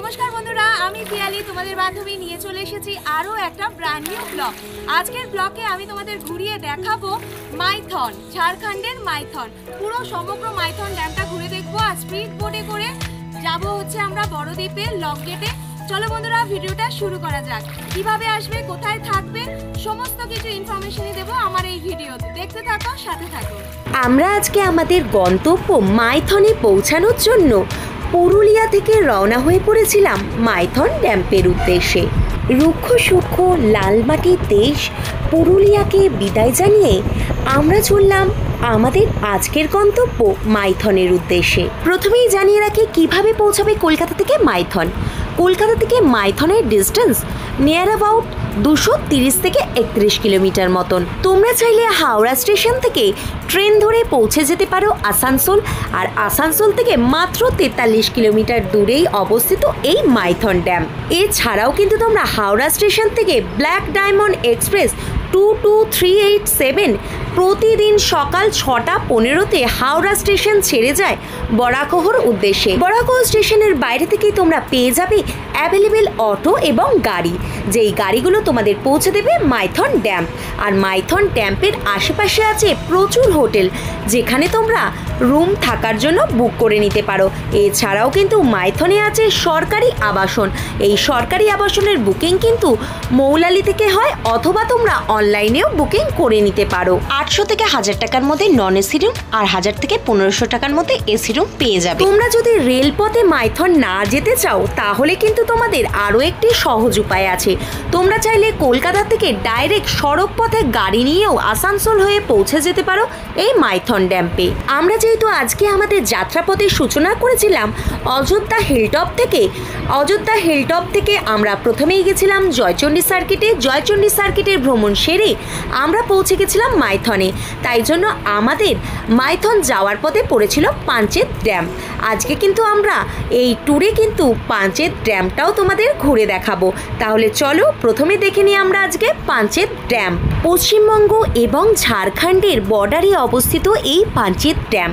নমস্কার বন্ধুরা, আমি পিয়ালি তোমাদের বান্ধবী নিয়ে চলে এসেছি আরও একটা ব্র্যান্ড নিউ ব্লগ। আজকের ব্লগে আমি তোমাদের ঘুরিয়ে দেখাবো মাইথন, ঝাড়খণ্ডের মাইথন। পুরো সমগ্র মাইথন ড্যামটা ঘুরে দেখবো আর স্পিড বোটে করে যাব হচ্ছে আমরা বড়দ্বীপে লক গেটে। চলো বন্ধুরা, ভিডিওটা শুরু করা যাক। কিভাবে আসবে, কোথায় থাকবে, সমস্ত কিছু ইনফরমেশনই দেবো আমার এই ভিডিওতে। দেখতে থাকো, সাথে থাকো। আমরা আজকে আমাদের গন্তব্য মাইথনে পৌঁছানোর জন্য পুরুলিয়া থেকে রওনা হয়ে পড়েছিলাম মাইথন ড্যামের উদ্দেশ্যে। রুক্ষ সূক্ষ্ম লাল মাটির দেশ পুরুলিয়াকে বিদায় জানিয়ে আমরা চললাম আমাদের আজকের গন্তব্য মাইথনের উদ্দেশ্যে। প্রথমেই জানিয়ে রাখি কিভাবে পৌঁছাবে কলকাতা থেকে মাইথন। কলকাতা থেকে মাইথনের ডিস্টেন্স নিয়ার অ্যাবাউট 230 থেকে 31 কিলোমিটার মতন। তোমরা চাইলে হাওড়া স্টেশন থেকে ট্রেন ধরে পৌঁছে যেতে পারো আসানসোল, আর আসানসোল থেকে মাত্র 43 কিলোমিটার দূরেই অবস্থিত এই মাইথন ড্যাম। এছাড়াও কিন্তু তোমরা হাওড়া স্টেশন থেকে ব্ল্যাক ডায়মন্ড এক্সপ্রেস 22387 প্রতিদিন সকাল 6:15 হাওড়া স্টেশন ছেড়ে যায় বরাকহর উদ্দেশ্যে। বরাকহ স্টেশনের বাইরে থেকেই তোমরা পেয়ে যাবে অ্যাভেলেবেল অটো এবং গাড়ি, যেই গাড়িগুলো তোমাদের পৌঁছে দেবে মাইথন ড্যাম। আর মাইথন ড্যামের আশেপাশে আছে প্রচুর হোটেল, যেখানে তোমরা রুম থাকার জন্য বুক করে নিতে পারো। এছাড়াও কিন্তু মাইথনে আছে সরকারি আবাসন। এই সরকারি আবাসনের বুকিং কিন্তু মৌলালি থেকে হয়, অথবা তোমরা অনলাইনেও বুকিং করে নিতে পারো। 800 থেকে 1000 টাকার মধ্যে নন এসি রুম আর 1000 থেকে 1500 টাকার মধ্যে এসি রুম পেয়ে যাবে। তোমরা যদি রেলপথে মাইথন না যেতে চাও, তাহলে কিন্তু তোমাদের আরও একটি সহজ উপায় আছে। তোমরা চাইলে কলকাতা থেকে ডাইরেক্ট সড়ক পথে গাড়ি নিয়েও আসানসোল হয়ে পৌঁছে যেতে পারো এই মাইথন ড্যামে। আমরা যেহেতু আজকে আমাদের যাত্রাপথের সূচনা করেছিলাম অযোধ্যা হিলটপ থেকে আমরা প্রথমেই গেছিলাম জয়চণ্ডী সার্কিটে। জয়চণ্ডী সার্কিটের ভ্রমণ সেরে আমরা পৌঁছে গেছিলাম মাইথনে। তাই জন্য আমাদের মাইথন যাওয়ার পথে পড়েছিল পাঞ্চেত ড্যাম। আজকে কিন্তু আমরা এই ট্যুরে কিন্তু পাঞ্চেত ড্যামটাও তোমাদের ঘুরে দেখাবো। তাহলে চলো প্রথমে দেখে নিই আমরা আজকে পাঞ্চেত ড্যাম। পশ্চিমবঙ্গ এবং ঝাড়খণ্ডের বর্ডারে অবস্থিত এই পাঞ্চেত ড্যাম।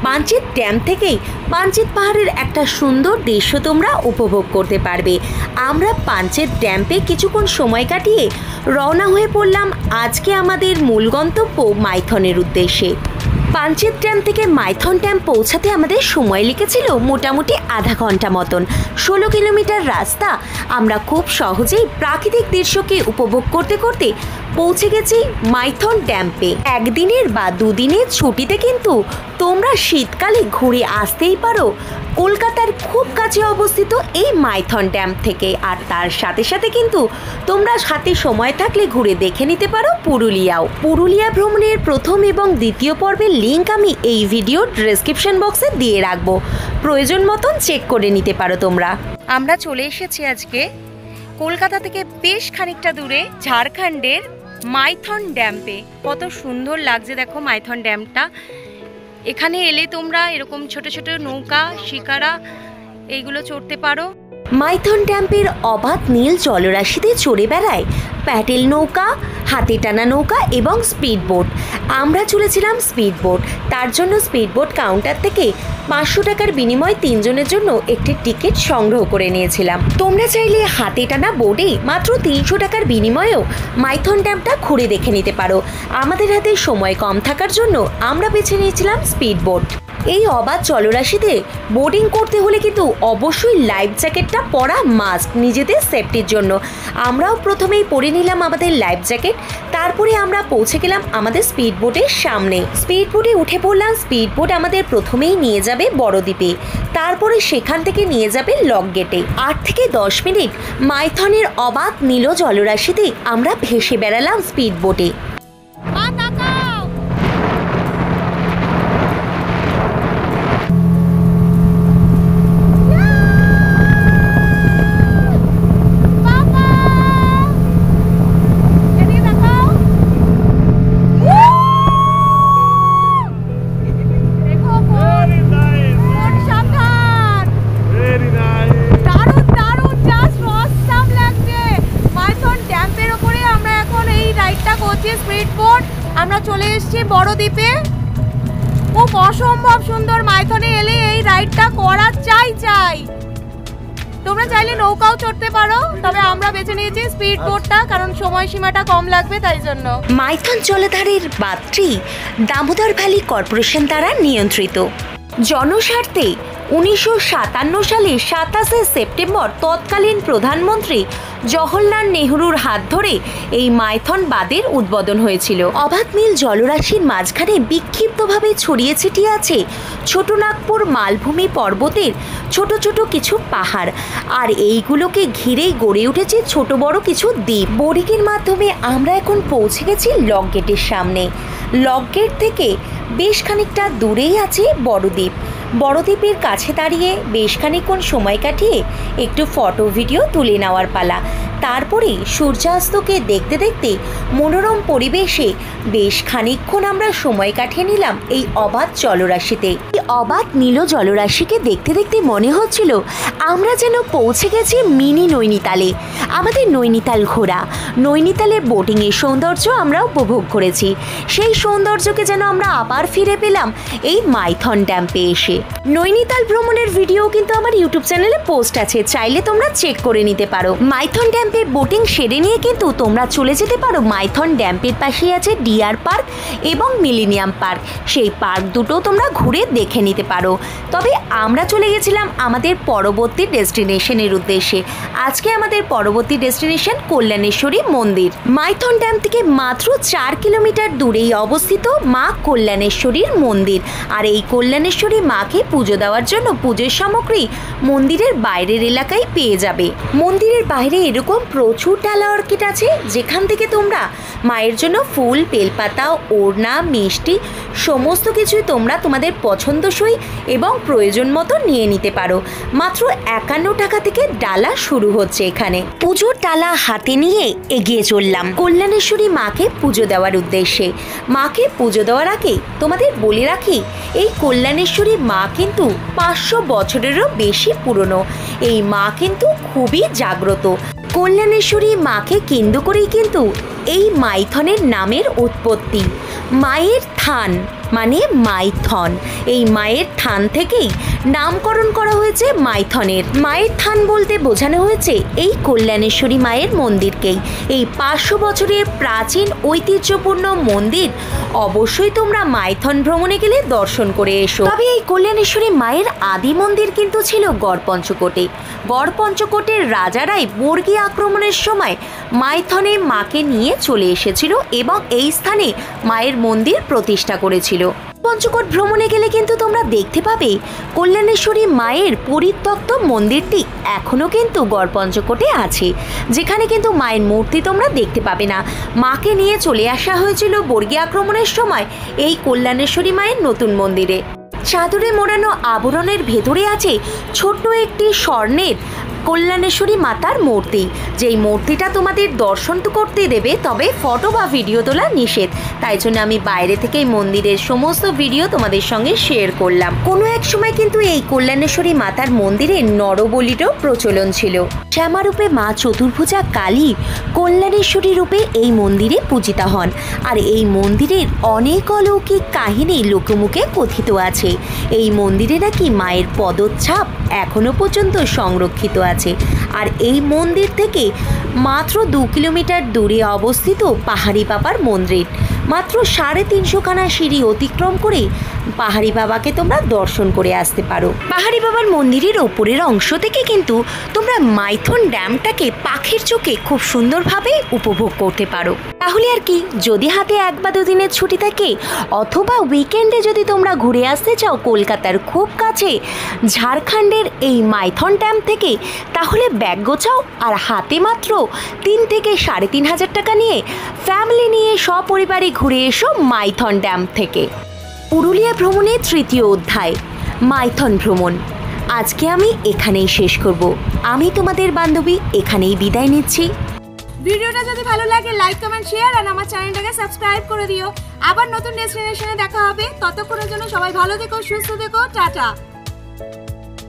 পাঞ্চেত ড্যাম থেকেই পাঞ্চেত পাহাড়ের একটা সুন্দর দৃশ্য তোমরা উপভোগ করতে পারবে। আমরা পাঞ্চেত ড্যামে কিছুক্ষণ সময় কাটিয়ে রওনা হয়ে পড়লাম আজকে আমাদের মূল গন্তব্য মাইথনের উদ্দেশ্যে। পাঞ্চেত ড্যাম থেকে মাইথন ড্যাম পৌঁছাতে আমাদের সময় লেগেছিল মোটামুটি আধা ঘন্টা মতন। 16 কিলোমিটার রাস্তা আমরা খুব সহজেই প্রাকৃতিক দৃশ্যকে উপভোগ করতে করতে পৌঁছে গেছি মাইথন ড্যামে। একদিনের বা দুদিনের ছুটিতে কিন্তু তোমরা শীতকালে ঘুরে আসতেই পারো কলকাতার খুব কাছে অবস্থিত এই মাইথন ড্যাম থেকে। আর তার সাথে সাথে কিন্তু তোমরা সাথে সময় থাকলে ঘুরে দেখে নিতে পারো পুরুলিয়াও। পুরুলিয়া ভ্রমণের প্রথম এবং দ্বিতীয় পর্বের লিঙ্ক আমি এই ভিডিওর ডেসক্রিপশন বক্সে দিয়ে রাখবো, প্রয়োজন মতন চেক করে নিতে পারো তোমরা। আমরা চলে এসেছি আজকে কলকাতা থেকে বেশ খানিকটা দূরে ঝাড়খণ্ডের মাইথন ড্যামে। কত সুন্দর লাগছে দেখো মাইথন ড্যামটা। এখানে এলে তোমরা এরকম ছোট ছোট নৌকা, শিকারা এইগুলো চড়তে পারো। মাইথন ড্যামের অবাধ নীল জলরাশিতে চড়ে বেড়ায় প্যাডেল নৌকা, হাতে টানা নৌকা এবং স্পিড বোট। আমরা চলেছিলাম স্পিড বোট। তার জন্য স্পিড বোট কাউন্টার থেকে 500 টাকার বিনিময়ে 3 জনের জন্য একটি টিকিট সংগ্রহ করে নিয়েছিলাম। তোমরা চাইলে হাতে টানা বোটে মাত্র 300 টাকার বিনিময়েও মাইথন ড্যামটা ঘুরে দেখে নিতে পারো। আমাদের হাতে সময় কম থাকার জন্য আমরা বেছে নিয়েছিলাম স্পিড বোট। এই অবাধ জলরাশিতে বোটিং করতে হলে কিন্তু অবশ্যই লাইফ জ্যাকেটটা পরা মাস্ট নিজেদের সেফটির জন্য। আমরাও প্রথমেই পরে নিলাম আমাদের লাইফ জ্যাকেট। তারপরে আমরা পৌঁছে গেলাম আমাদের স্পিড বোটের সামনে। স্পিড বোটে উঠে পড়লাম। স্পিড বোট আমাদের প্রথমেই নিয়ে যাবে বড়দ্বীপে, তারপরে সেখান থেকে নিয়ে যাবে লক গেটে। 8 থেকে 10 মিনিট মাইথনের অবাধ নীল জলরাশিতে আমরা ভেসে বেড়ালাম স্পিড বোটে। আমরা চলে এসেছি বড়দ্বীপে। খুব অসম্ভব সুন্দর। মাইথনে এলে এই রাইডটা করা চাই। তোমরা চাইলে নৌকাও চড়তে পারো, তবে আমরা বেছে নিয়েছি স্পিড বোটটা, কারণ সময়সীমাটা কম লাগবে তাই জন্য। মাইথন জলধারের বাঁধটি দামোদর ভ্যালি কর্পোরেশন দ্বারা নিয়ন্ত্রিত। জনস্বার্থে 1957 সালে 27 সেপ্টেম্বর তৎকালীন প্রধানমন্ত্রী জওহরলাল নেহরুর হাত ধরে এই মাইথন বাঁধের উদ্বোধন হয়েছিল। অবাধ নীল জলরাশির মাঝখানে বিক্ষিপ্তভাবে ছড়িয়ে ছিটিয়ে আছে ছোটনাগপুর মালভূমি পর্বতের ছোট ছোট কিছু পাহাড়, আর এইগুলোকে ঘিরেই গড়ে উঠেছে ছোট বড় কিছু দ্বীপ। বোর্ডিংয়ের মাধ্যমে আমরা এখন পৌঁছে গেছি লক গেটের সামনে। লক গেট থেকে বেশ খানিকটা দূরেই আছে বড়দ্বীপ। বড়দ্বীপের কাছে দাঁড়িয়ে বেশ খানিকক্ষণ সময় কাটিয়ে একটু ফটো ভিডিও তুলে নেওয়ার পালা। তারপরে সূর্যাস্তকে দেখতে দেখতে মনোরম পরিবেশে বেশ খানিকক্ষণ আমরা সময় কাটিয়ে নিলাম এই অবাধ জলরাশিতে। এই অবাধ নীল জলরাশিকে দেখতে দেখতে মনে হচ্ছিল আমরা যেন পৌঁছে গেছি মিনি নৈনিতালে। আমাদের নৈনিতাল ঘোরা, নৈনিতালে বোটিংয়ের সৌন্দর্য আমরা উপভোগ করেছি। সেই সৌন্দর্যকে যেন আমরা আবার ফিরে পেলাম এই মাইথন ড্যাম্পে এসে। নৈনিতাল ভ্রমণের ভিডিও কিন্তু আমার ইউটিউব চ্যানেলে পোস্ট আছে, চাইলে তোমরা চেক করে নিতে পারো। মাইথন ড্যাম্পে বোটিং সেরে নিয়ে কিন্তু তোমরা চলে যেতে পারো মাইথন ড্যাম্পের পাশেই আছে ডিয়ার পার্ক এবং মিলেনিয়াম পার্ক। সেই পার্ক দুটো তোমরা ঘুরে দেখে নিতে পারো। তবে আমরা চলে গেছিলাম আমাদের পরবর্তী ডেস্টিনেশনের উদ্দেশ্যে। আজকে আমাদের পরবর্তী ডেস্টিনেশন কল্যাণেশ্বরী মন্দির। মাইথন ড্যাম থেকে মাত্র 4 কিলোমিটার দূরেই অবস্থিত মা কল্যাণেশ্বরীর মন্দির। আর এই কল্যাণেশ্বরী মাকে পুজো দেওয়ার জন্য পুজোর সামগ্রী মন্দিরের বাইরের এলাকায় পেয়ে যাবে। মন্দিরের বাইরে এরকম প্রচুর ডালা অর্কিড আছে, যেখান থেকে তোমরা মায়ের জন্য ফুল, বেলপাতা, ওড়না, মিষ্টি সমস্ত কিছুই তোমরা তোমাদের পছন্দসই এবং প্রয়োজন মতো নিয়ে নিতে পারো। মাত্র 51 টাকা থেকে ডালা শুরু হচ্ছে এখানে। পুজোর ডালা হাতে নিয়ে এগিয়ে চললাম কল্যাণেশ্বরী মাকে পুজো দেওয়ার উদ্দেশ্যে। মাকে পুজো দেওয়ার আগে তোমাদের বলে রাখি, এই কল্যাণেশ্বরী মা কিন্তু 500 বছরেরও বেশি পুরনো। এই মা কিন্তু খুবই জাগ্রত। কল্যাণেশ্বরী মাকে কেন্দ্র করেই কিন্তু এই মাইথনের নামের উৎপত্তি। মায়ের থান মানে মাইথন, এই মায়ের থান থেকেই নামকরণ করা হয়েছে মাইথনের। মায়ের থান বলতে বোঝানো হয়েছে এই কল্যাণেশ্বরী মায়ের মন্দিরকেই। এই 500 বছরের প্রাচীন ঐতিহ্যপূর্ণ মন্দির অবশ্যই তোমরা মাইথন ভ্রমণে গেলে দর্শন করে এসো। তবে এই কল্যাণেশ্বরী মায়ের আদি মন্দির কিন্তু ছিল গড়পঞ্চকোটে। গড়পঞ্চকোটের রাজারাই বর্গী আক্রমণের সময় মাইথনে মাকে নিয়ে চলে এসেছিল এবং এই স্থানে মায়ের মন্দির প্রতিষ্ঠা করেছিল। পঞ্চকোট ভ্রমণে গেলে কিন্তু তোমরা দেখতে পাবে কল্যাণেশ্বরী মায়ের পরিত্যক্ত মন্দিরটি এখনও কিন্তু গড়পঞ্চকোটে আছে, যেখানে কিন্তু মায়ের মূর্তি তোমরা দেখতে পাবে না। মাকে নিয়ে চলে আসা হয়েছিল বর্গী আক্রমণের সময় এই কল্যাণেশ্বরী মায়ের নতুন মন্দিরে। চাদরে মোড়ানো আবরণের ভেতরে আছে ছোট্ট একটি স্বর্ণের কল্যাণেশ্বরী মাতার মূর্তি। যেই মূর্তিটা তোমাদের দর্শন তো করতে দেবে, তবে ফটো বা ভিডিও তোলা নিষেধ। তাই জন্য আমি বাইরে থেকে মন্দিরের সমস্ত ভিডিও তোমাদের সঙ্গে শেয়ার করলাম। কোনো এক সময় কিন্তু এই কল্যাণেশ্বরী মাতার মন্দিরে নরবলিরও প্রচলন ছিল। শ্যামারূপে মা চতুর্ভুজা কালী কল্যাণেশ্বরী রূপে এই মন্দিরে পূজিতা হন। আর এই মন্দিরের অনেক অলৌকিক কাহিনী লোকমুখে কথিত আছে। এই মন্দিরে নাকি মায়ের পদচ্ছাপ এখনো পর্যন্ত সংরক্ষিত আছে। আর এই মন্দির থেকে মাত্র 2 কিলোমিটার দূরে অবস্থিত পাহাড়ি বাবার মন্দির। মাত্র 350 খানা সিঁড়ি অতিক্রম করে পাহাড়ি বাবাকে তোমরা দর্শন করে আসতে পারো। পাহাড়ি বাবার মন্দিরের ওপরের অংশ থেকে কিন্তু তোমরা মাইথন ড্যামটাকে পাখির চোখে খুব সুন্দরভাবে উপভোগ করতে পারো। তাহলে আর কি, যদি হাতে 1 বা 2 দিনের ছুটি থাকে অথবা উইকেন্ডে যদি তোমরা ঘুরে আসতে চাও কলকাতার খুব কাছে ঝাড়খণ্ডের এই মাইথন ড্যাম থেকে, তাহলে ব্যাগ গোছাও আর হাতে মাত্র 3 থেকে 3,500 টাকা নিয়ে ফ্যামিলি নিয়ে সপরিবারে ঘুরে এসো মাইথন ড্যাম থেকে। পুরুলিয়া ভ্রমণের 3য় অধ্যায় মাইথন ভ্রমণ আজকে আমি এখানেই শেষ করব। আমি তোমাদের বান্ধবী এখানেই বিদায় নিচ্ছি। ভিডিওটা যদি ভালো লাগে লাইক, কমেন্ট, শেয়ার আর আমার চ্যানেলটাকে সাবস্ক্রাইব করে দিও। আবার নতুন ডেস্টিনেশনে দেখা হবে। ততক্ষণের জন্য সবাই ভালো থেকো, সুস্থ থেকো, টাটা।